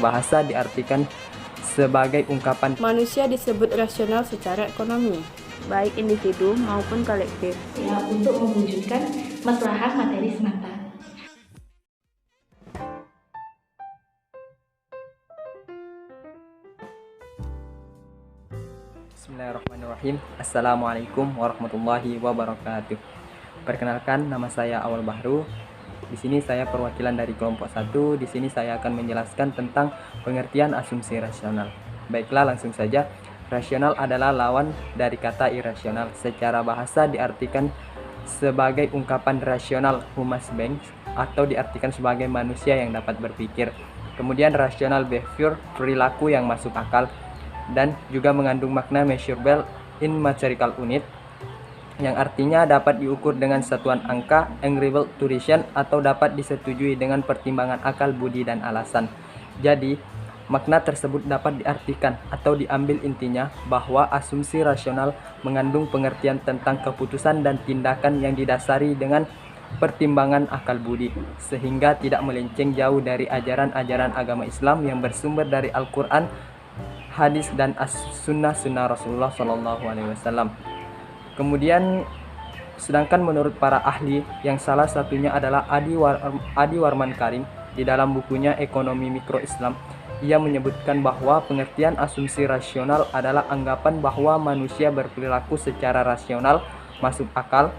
Bahasa diartikan sebagai ungkapan Manusia disebut rasional secara ekonomi, baik individu maupun kolektif, ya, untuk mewujudkan maslahat materi semata. Bismillahirrahmanirrahim. Assalamualaikum warahmatullahi wabarakatuh. Perkenalkan, nama saya Awal Bahru. Di sini saya perwakilan dari kelompok 1. Di sini saya akan menjelaskan tentang pengertian asumsi rasional. Baiklah, langsung saja. Rasional adalah lawan dari kata irasional. Secara bahasa diartikan sebagai ungkapan rasional human beings atau diartikan sebagai manusia yang dapat berpikir. Kemudian rational behavior, perilaku yang masuk akal, dan juga mengandung makna measurable in numerical unit yang artinya dapat diukur dengan satuan angka, agreeable to reason, atau dapat disetujui dengan pertimbangan akal, budi, dan alasan. Jadi, makna tersebut dapat diartikan atau diambil intinya bahwa asumsi rasional mengandung pengertian tentang keputusan dan tindakan yang didasari dengan pertimbangan akal budi, sehingga tidak melenceng jauh dari ajaran-ajaran agama Islam yang bersumber dari Al-Quran, hadis, dan sunnah Rasulullah SAW. Kemudian, sedangkan menurut para ahli, yang salah satunya adalah Adi Warman Karim, di dalam bukunya Ekonomi Mikro Islam, ia menyebutkan bahwa pengertian asumsi rasional adalah anggapan bahwa manusia berperilaku secara rasional, masuk akal,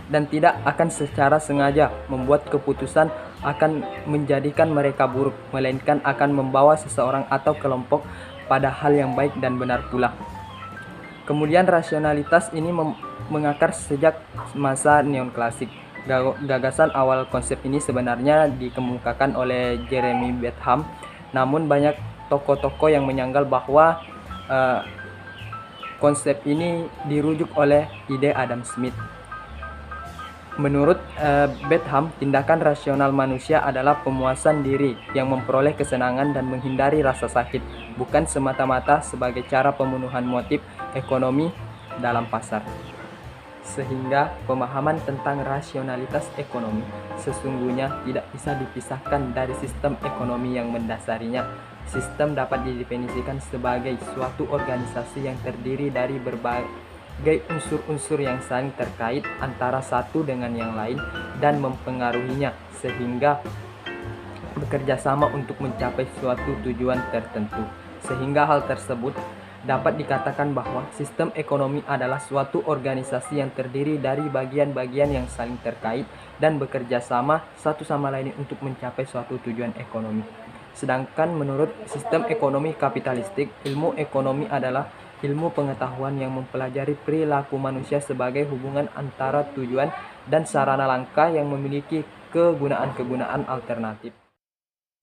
dan tidak akan secara sengaja membuat keputusan akan menjadikan mereka buruk, melainkan akan membawa seseorang atau kelompok pada hal yang baik dan benar pula. Kemudian rasionalitas ini mengakar sejak masa neoklasik. Gagasan awal konsep ini sebenarnya dikemukakan oleh Jeremy Bentham, namun banyak tokoh-tokoh yang menyangkal bahwa konsep ini dirujuk oleh ide Adam Smith. Menurut Bentham, tindakan rasional manusia adalah pemuasan diri yang memperoleh kesenangan dan menghindari rasa sakit, bukan semata-mata sebagai cara pemenuhan motif ekonomi dalam pasar. Sehingga pemahaman tentang rasionalitas ekonomi sesungguhnya tidak bisa dipisahkan dari sistem ekonomi yang mendasarinya. Sistem dapat didefinisikan sebagai suatu organisasi yang terdiri dari berbagai unsur-unsur yang saling terkait antara satu dengan yang lain dan mempengaruhinya, sehingga bekerja sama untuk mencapai suatu tujuan tertentu. Sehingga hal tersebut dapat dikatakan bahwa sistem ekonomi adalah suatu organisasi yang terdiri dari bagian-bagian yang saling terkait dan bekerja sama satu sama lain untuk mencapai suatu tujuan ekonomi. Sedangkan menurut sistem ekonomi kapitalistik, ilmu ekonomi adalah ilmu pengetahuan yang mempelajari perilaku manusia sebagai hubungan antara tujuan dan sarana langkah yang memiliki kegunaan-kegunaan alternatif.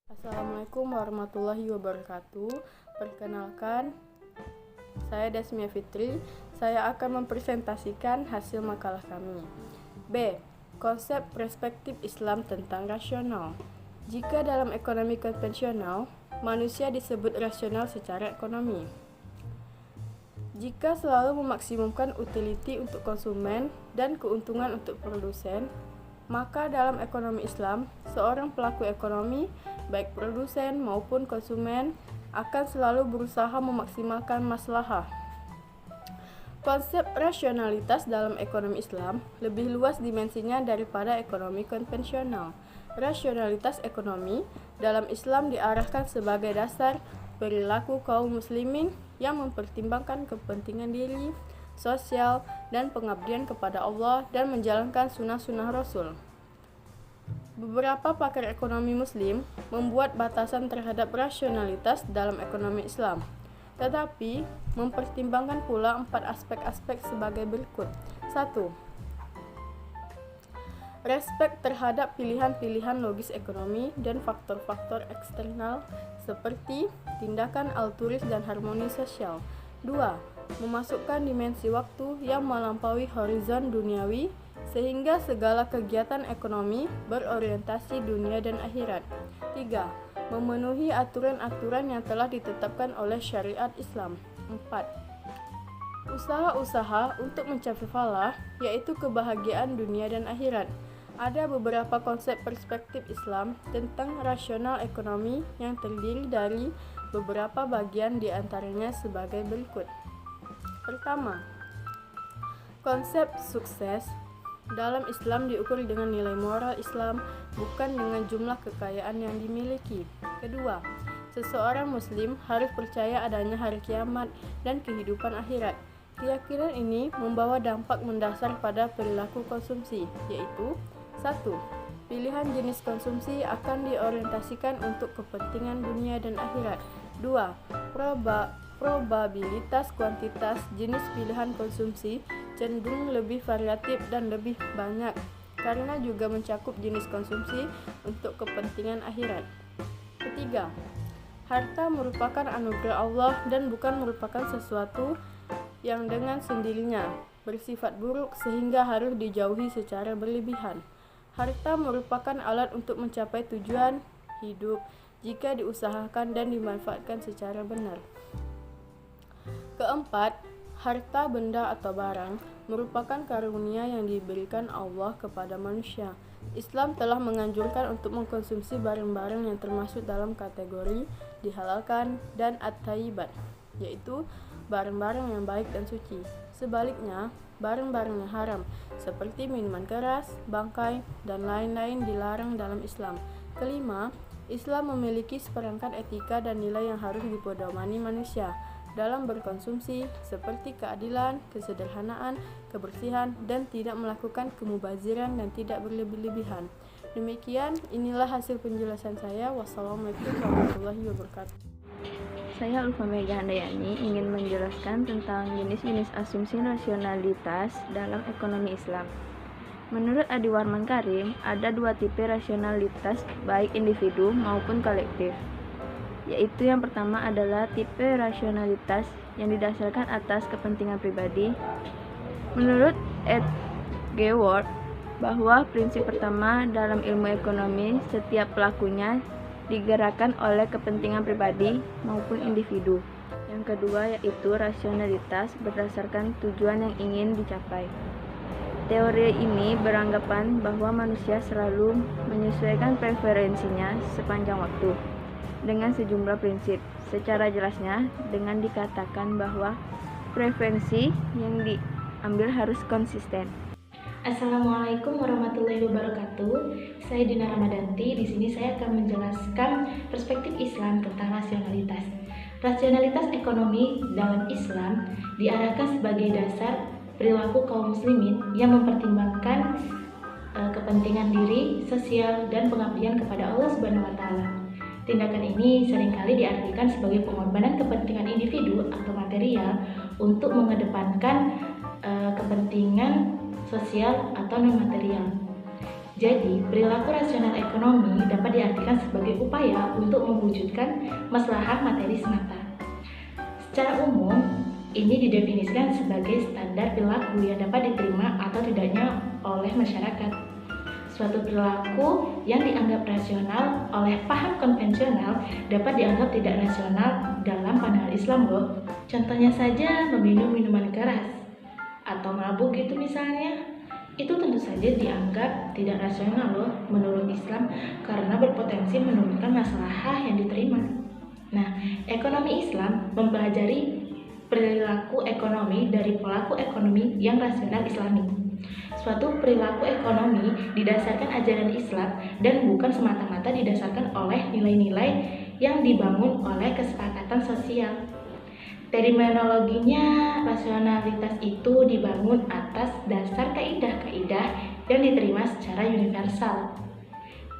Assalamualaikum warahmatullahi wabarakatuh. Perkenalkan, saya Desmia Fitri. Saya akan mempresentasikan hasil makalah kami. B. Konsep perspektif Islam tentang rasional. Jika dalam ekonomi konvensional, manusia disebut rasional secara ekonomi. Jika selalu memaksimumkan utility untuk konsumen dan keuntungan untuk produsen, maka dalam ekonomi Islam, seorang pelaku ekonomi, baik produsen maupun konsumen, akan selalu berusaha memaksimalkan maslahah. Konsep rasionalitas dalam ekonomi Islam lebih luas dimensinya daripada ekonomi konvensional. Rasionalitas ekonomi dalam Islam diarahkan sebagai dasar perilaku kaum muslimin yang mempertimbangkan kepentingan diri, sosial, dan pengabdian kepada Allah dan menjalankan sunnah-sunnah Rasul. Beberapa pakar ekonomi muslim membuat batasan terhadap rasionalitas dalam ekonomi Islam, tetapi mempertimbangkan pula 4 aspek-aspek sebagai berikut. 1. Respek terhadap pilihan-pilihan logis ekonomi dan faktor-faktor eksternal seperti tindakan altruis dan harmoni sosial. 2. Memasukkan dimensi waktu yang melampaui horizon duniawi sehingga segala kegiatan ekonomi berorientasi dunia dan akhirat. 3. Memenuhi aturan-aturan yang telah ditetapkan oleh syariat Islam. 4. Usaha-usaha untuk mencapai falah, yaitu kebahagiaan dunia dan akhirat. Ada beberapa konsep perspektif Islam tentang rasional ekonomi yang terdiri dari beberapa bagian di antaranya sebagai berikut. Pertama, konsep sukses. Dalam Islam diukur dengan nilai moral Islam, bukan dengan jumlah kekayaan yang dimiliki. Kedua, seseorang muslim harus percaya adanya hari kiamat dan kehidupan akhirat. Keyakinan ini membawa dampak mendasar pada perilaku konsumsi, yaitu 1. Pilihan jenis konsumsi akan diorientasikan untuk kepentingan dunia dan akhirat. 2. Probabilitas kuantitas jenis pilihan konsumsi cenderung lebih variatif dan lebih banyak karena juga mencakup jenis konsumsi untuk kepentingan akhirat. Ketiga, harta merupakan anugerah Allah dan bukan merupakan sesuatu yang dengan sendirinya bersifat buruk sehingga harus dijauhi secara berlebihan. Harta merupakan alat untuk mencapai tujuan hidup jika diusahakan dan dimanfaatkan secara benar. Keempat, harta, benda, atau barang merupakan karunia yang diberikan Allah kepada manusia. Islam telah menganjurkan untuk mengkonsumsi barang-barang yang termasuk dalam kategori dihalalkan dan at-thayyibat, yaitu barang-barang yang baik dan suci. Sebaliknya, barang-barang yang haram seperti minuman keras, bangkai, dan lain-lain dilarang dalam Islam. Kelima, Islam memiliki seperangkat etika dan nilai yang harus dipedomani manusia dalam berkonsumsi seperti keadilan, kesederhanaan, kebersihan, dan tidak melakukan kemubaziran dan tidak berlebih-lebihan. Demikian, inilah hasil penjelasan saya. Wassalamualaikum warahmatullahi wabarakatuh. Saya Ulfa Mega Handayani ingin menjelaskan tentang jenis-jenis asumsi rasionalitas dalam ekonomi Islam. Menurut Adi Warman Karim, ada dua tipe rasionalitas baik individu maupun kolektif, yaitu yang pertama adalah tipe rasionalitas yang didasarkan atas kepentingan pribadi. Menurut Ed Geword, bahwa prinsip pertama dalam ilmu ekonomi, setiap pelakunya digerakkan oleh kepentingan pribadi maupun individu. Yang kedua yaitu rasionalitas berdasarkan tujuan yang ingin dicapai. Teori ini beranggapan bahwa manusia selalu menyesuaikan preferensinya sepanjang waktu dengan sejumlah prinsip. Secara jelasnya dengan dikatakan bahwa preferensi yang diambil harus konsisten. Assalamualaikum warahmatullahi wabarakatuh. Saya Dina Ramadanti. Di sini saya akan menjelaskan perspektif Islam tentang rasionalitas. Rasionalitas ekonomi dalam Islam diarahkan sebagai dasar perilaku kaum muslimin yang mempertimbangkan kepentingan diri, sosial, dan pengabdian kepada Allah Subhanahu wa taala. Tindakan ini seringkali diartikan sebagai pengorbanan kepentingan individu atau material untuk mengedepankan kepentingan sosial atau non-material. Jadi, perilaku rasional ekonomi dapat diartikan sebagai upaya untuk mewujudkan maslahah materi semata. Secara umum, ini didefinisikan sebagai standar perilaku yang dapat diterima atau tidaknya oleh masyarakat. Suatu perilaku yang dianggap rasional oleh paham konvensional dapat dianggap tidak rasional dalam pandangan Islam loh. Contohnya saja meminum minuman keras atau mabuk gitu misalnya. Itu tentu saja dianggap tidak rasional loh menurut Islam karena berpotensi menurunkan maslahah yang diterima. Nah, ekonomi Islam mempelajari perilaku ekonomi dari pelaku ekonomi yang rasional Islami. Suatu perilaku ekonomi didasarkan ajaran Islam dan bukan semata-mata didasarkan oleh nilai-nilai yang dibangun oleh kesepakatan sosial. Terminologinya, rasionalitas itu dibangun atas dasar kaidah-kaidah yang diterima secara universal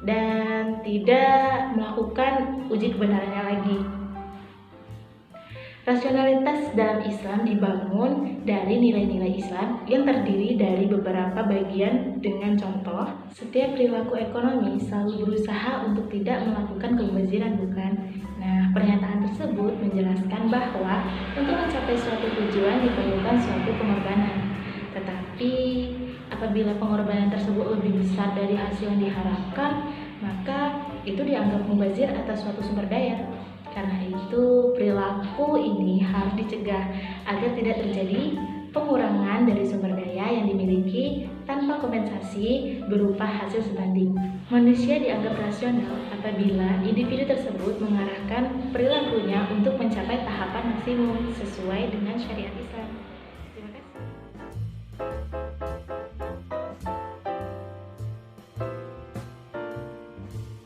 dan tidak melakukan uji kebenarannya lagi. Rasionalitas dalam Islam dibangun dari nilai-nilai Islam yang terdiri dari beberapa bagian dengan contoh, setiap perilaku ekonomi selalu berusaha untuk tidak melakukan kemubaziran, bukan? Nah, pernyataan tersebut menjelaskan bahwa untuk mencapai suatu tujuan diperlukan suatu pengorbanan. Tetapi, apabila pengorbanan tersebut lebih besar dari hasil yang diharapkan, maka itu dianggap mubazir atas suatu sumber daya. Karena itu, perilaku ini harus dicegah agar tidak terjadi pengurangan dari sumber daya yang dimiliki tanpa kompensasi berupa hasil sebanding. Manusia dianggap rasional apabila individu tersebut mengarahkan perilakunya untuk mencapai tahapan maksimum sesuai dengan syariat Islam.